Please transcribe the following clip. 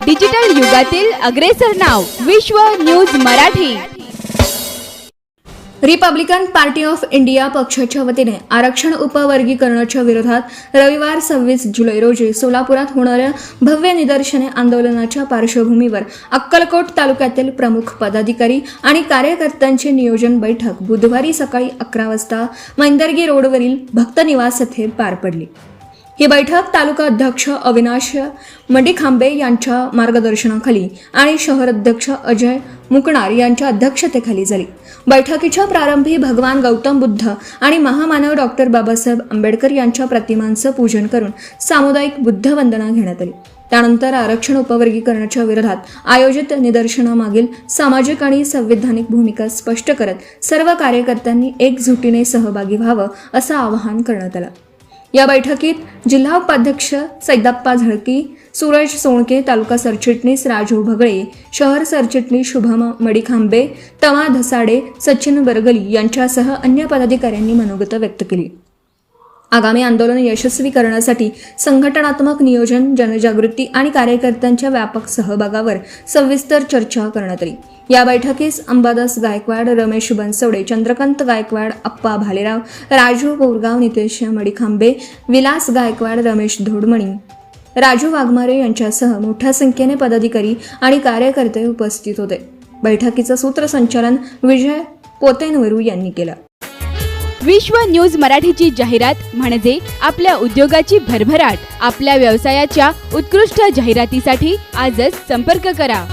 Digital युगातील अग्रेसर नाव विश्व news Marathi. Republican party of India पक्षाच्या वतीने आरक्षण उपवर्गीकरणाच्या विरोधात रविवार 26 जुलै रोजी सोलापुरात होणाऱ्या भव्य निदर्शने आंदोलनाच्या पार्श्वभूमीवर अक्कलकोट तालुक्यातील प्रमुख पदाधिकारी आणि कार्यकर्त्यांची नियोजन बैठक बुधवारी सकाळी 11 वाजता मैंदर्गी रोडवरील भक्त निवास येथे पार पडली। ही बैठक तालुका अध्यक्ष अविनाश मडीखांबे यांच्या मार्गदर्शनाखाली आणि शहर अध्यक्ष अजय मुकणार यांच्या अध्यक्षतेखाली झाली। बैठकीच्या प्रारंभी भगवान गौतम बुद्ध आणि महामानव डॉक्टर बाबासाहेब आंबेडकर यांच्या प्रतिमांचं पूजन करून सामुदायिक बुद्ध वंदना घेण्यात आली। त्यानंतर आरक्षण उपवर्गीकरणाच्या विरोधात आयोजित निदर्शनामागील सामाजिक आणि संविधानिक भूमिका स्पष्ट करत सर्व कार्यकर्त्यांनी एकजुटीने सहभागी व्हावं असं आवाहन करण्यात आलं। या बैठकीत जिल्हा उपाध्यक्ष सैदाप्पा झळकी, सूरज सोणके, तालुका सरचिटणीस राजू भगळे, शहर सरचिटणीस शुभम मडीखांबे, तमा धसाडे, सचिन बरगली यांच्यासह अन्य पदाधिकाऱ्यांनी मनोगत व्यक्त केली। आगामी आंदोलन यशस्वी करण्यासाठी संघटनात्मक नियोजन, जनजागृती आणि कार्यकर्त्यांच्या व्यापक सहभागावर सविस्तर चर्चा करण्यात आली। या बैठकीस अंबादास गायकवाड, रमेश बनसोडे, चंद्रकांत गायकवाड, अप्पा भालेराव, राजू बोरगाव, नितेश मडीखांबे, विलास गायकवाड, रमेश धोडमणी, राजू वाघमारे यांच्यासह मोठ्या संख्येने पदाधिकारी आणि कार्यकर्ते उपस्थित होते। बैठकीचं सूत्रसंचालन विजय पोतेनवरू यांनी केलं। विश्व न्यूज मराठीची जाहिरात म्हणजे आपल्या उद्योगाची भरभराट। आपल्या व्यवसायाच्या उत्कृष्ट जाहिरातीसाठी आजच संपर्क करा।